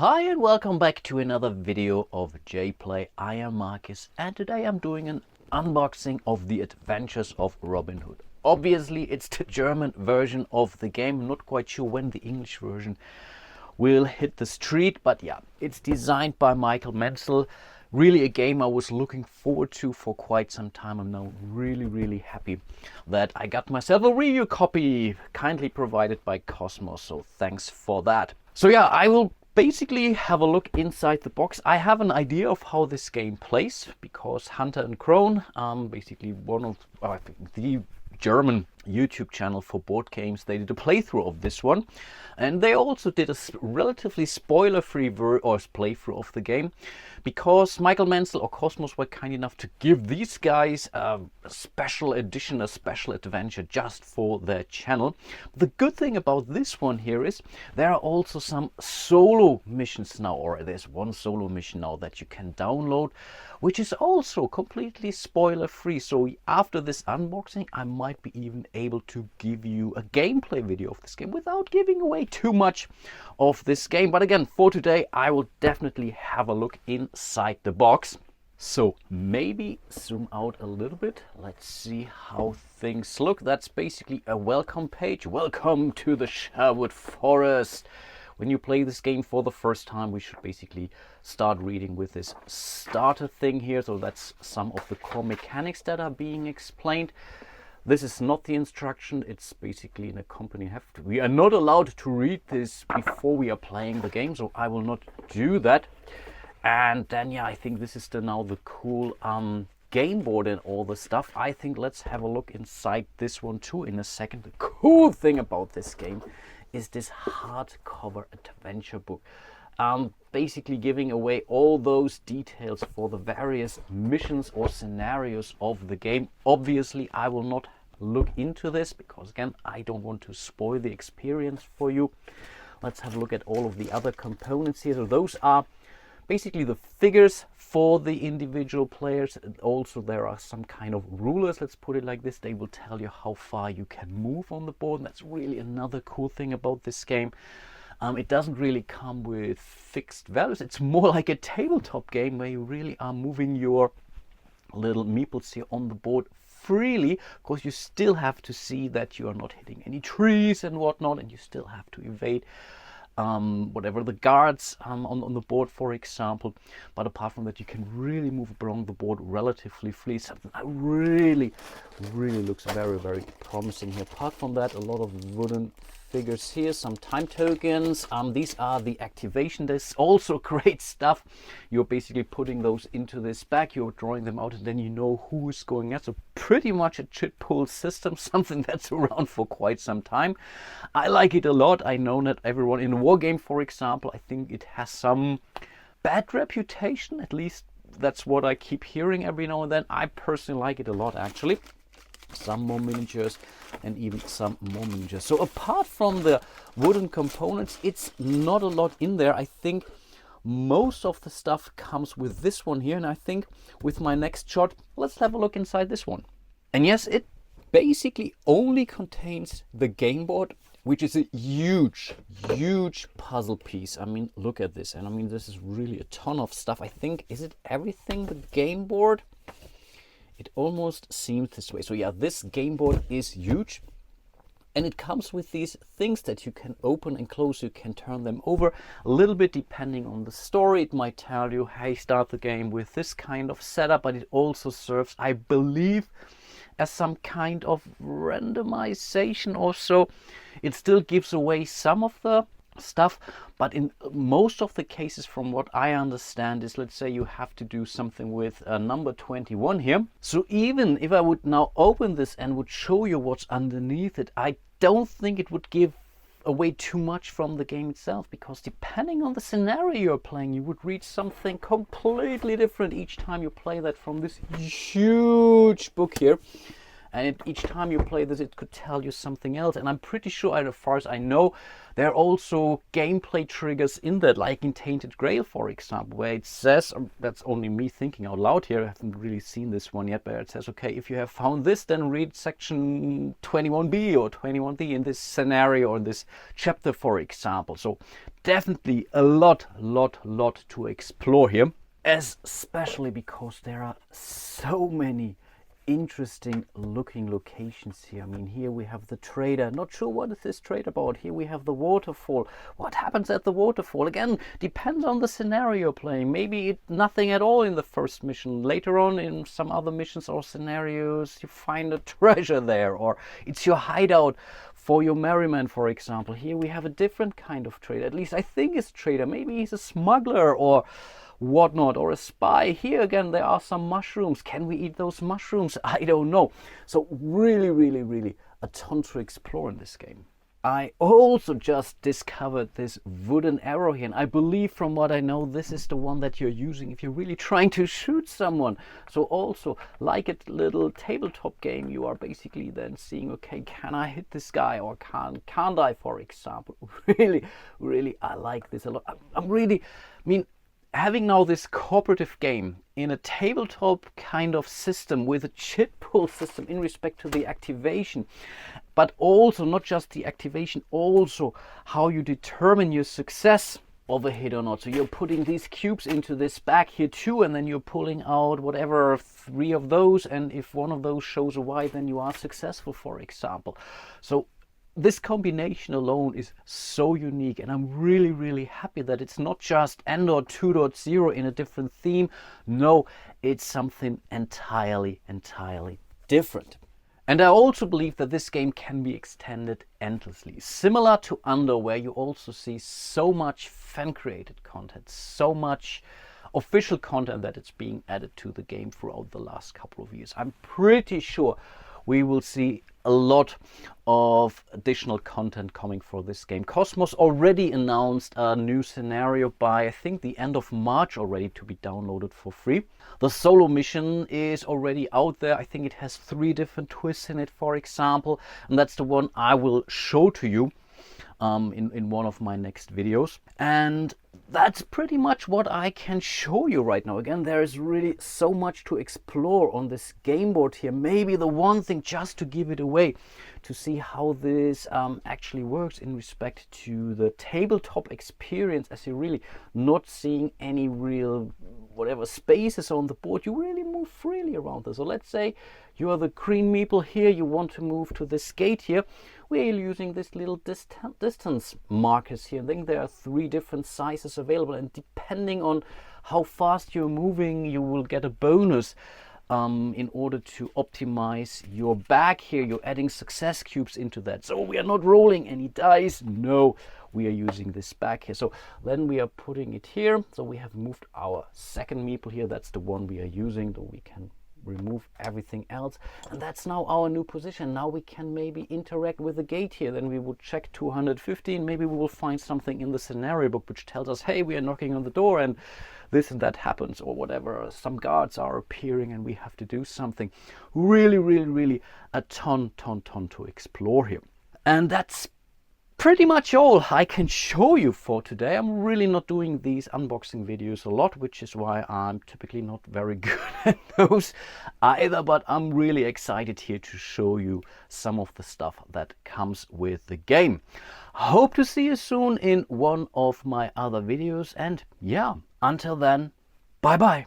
Hi and welcome back to another video of jPlay. I am Marcus and today I'm doing an unboxing of the Adventures of Robin Hood. Obviously it's the German version of the game. I'm not quite sure when the English version will hit the street, but yeah, it's designed by Michael Menzel. Really a game I was looking forward to for quite some time. I'm now really happy that I got myself a review copy kindly provided by KOSMOS, so thanks for that. So yeah, I will basically have a look inside the box. I have an idea of how this game plays because Hunter and Krone, basically one of I think the German YouTube channel for board games, they did a playthrough of this one, and they also did a relatively spoiler-free playthrough of the game because Michael Menzel or KOSMOS were kind enough to give these guys a special edition, a special adventure just for their channel. The good thing about this one here is there are also some solo missions now, or there's one solo mission now that you can download, which is also completely spoiler-free. So after this unboxing, I might be even able to give you a gameplay video of this game without giving away too much of this game. But again, for today, I will definitely have a look inside the box. So maybe zoom out a little bit. Let's see how things look. That's basically a welcome page. Welcome to the Sherwood Forest. When you play this game for the first time, we should basically start reading with this starter thing here. So that's some of the core mechanics that are being explained. This is not the instruction, it's basically an accompanying heft. We are not allowed to read this before we are playing the game, so I will not do that. And then yeah, I think this is now the cool game board and all the stuff. I think let's have a look inside this one too in a second. The cool thing about this game is this hardcover adventure book. Basically giving away all those details for the various missions or scenarios of the game. Obviously, I will not look into this because again, I don't want to spoil the experience for you. Let's have a look at all of the other components here. So those are basically the figures for the individual players. And also there are some kind of rulers, let's put it like this. They will tell you how far you can move on the board. And that's really another cool thing about this game. It doesn't really come with fixed values. It's more like a tabletop game where you really are moving your little meeples here on the board freely. Of course, you still have to see that you are not hitting any trees and whatnot, and you still have to evade whatever the guards on the board, for example. But apart from that, you can really move along the board relatively free. Something that really looks very promising here. Apart from that, a lot of wooden figures here, some time tokens. These are the activation discs, also great stuff. You're basically putting those into this bag, you're drawing them out, and then you know who is going at. So pretty much a chit pool system, something that's around for quite some time. I like it a lot. I know that everyone in a war game, for example, I think it has some bad reputation, at least that's what I keep hearing every now and then. I personally like it a lot, actually. Some more miniatures and even some more miniatures. So apart from the wooden components, it's not a lot in there. I think most of the stuff comes with this one here, and I think with my next shot, let's have a look inside this one. And yes, it basically only contains the game board, which is a huge puzzle piece. I mean, look at this. And I mean, this is really a ton of stuff. I think, is it everything the game board? It almost seems this way. So yeah, this game board is huge, and it comes with these things that you can open and close. You can turn them over a little bit depending on the story. It might tell you, hey, start the game with this kind of setup, but it also serves, I believe, as some kind of randomization or so. It still gives away some of the stuff, but in most of the cases, from what I understand, is, let's say you have to do something with number 21 here. So even if I would now open this and would show you what's underneath it, I don't think it would give away too much from the game itself, because depending on the scenario you're playing, you would read something completely different each time you play that from this huge book here. and each time you play this, it could tell you something else. And I'm pretty sure, as far as I know, there are also gameplay triggers in that, like in Tainted Grail, for example, where it says, that's only me thinking out loud here, I haven't really seen this one yet, but it says, okay, if you have found this, then read section 21b or 21d in this scenario or in this chapter, for example. So definitely a lot to explore here, especially because there are so many interesting looking locations here. I mean, here we have the trader. Not sure what is this trade about. Here we have the waterfall. What happens at the waterfall? Again, depends on the scenario you're playing. Maybe nothing at all in the first mission. Later on in some other missions or scenarios, you find a treasure there, or it's your hideout for your merryman, for example. Here we have a different kind of trader. At least I think it's trader. Maybe he's a smuggler or whatnot, or a spy. Here again, there are some mushrooms. Can we eat those mushrooms? I don't know. So really a ton to explore in this game. I also just discovered this wooden arrow here, and I believe, from what I know, this is the one that you're using if you're really trying to shoot someone. So also, like a little tabletop game, you are basically then seeing, okay, can I hit this guy or can't I, for example. Really I like this a lot. Having now this cooperative game in a tabletop kind of system with a chit pull system in respect to the activation, but also not just the activation, also how you determine your success of a hit or not. So you're putting these cubes into this bag here too, and then you're pulling out whatever 3 of those, and if one of those shows a Y, then you are successful, for example. So this combination alone is so unique, and I'm really happy that it's not just Endor 2.0 in a different theme. No, it's something entirely different. And I also believe that this game can be extended endlessly, similar to Endor, where you also see so much fan-created content, so much official content that it's being added to the game throughout the last couple of years. I'm pretty sure we will see a lot of additional content coming for this game. KOSMOS already announced a new scenario by, I think, the end of March already, to be downloaded for free. The solo mission is already out there. I think it has 3 different twists in it, for example, and that's the one I will show to you in one of my next videos. And that's pretty much what I can show you right now. Again, there is really so much to explore on this game board here. Maybe the one thing, just to give it away, to see how this actually works in respect to the tabletop experience, as you're really not seeing any real whatever spaces on the board. You really move freely around this. So let's say you are the green meeple here, you want to move to this gate here. We're using this little distance markers here. I think there are 3 different sizes available, and depending on how fast you're moving, you will get a bonus in order to optimize your bag here. You're adding success cubes into that. So we are not rolling any dice. No, we are using this bag here. So then we are putting it here. So we have moved our second meeple here. That's the one we are using, though we can remove everything else, and that's now our new position. Now we can maybe interact with the gate here. Then we would check 215. Maybe we will find something in the scenario book which tells us, hey, we are knocking on the door and this and that happens, or whatever. Some guards are appearing and we have to do something. Really a ton to explore here. And that's pretty much all I can show you for today. I'm really not doing these unboxing videos a lot, which is why I'm typically not very good at those either, but I'm really excited here to show you some of the stuff that comes with the game. Hope to see you soon in one of my other videos, and yeah, until then, bye bye.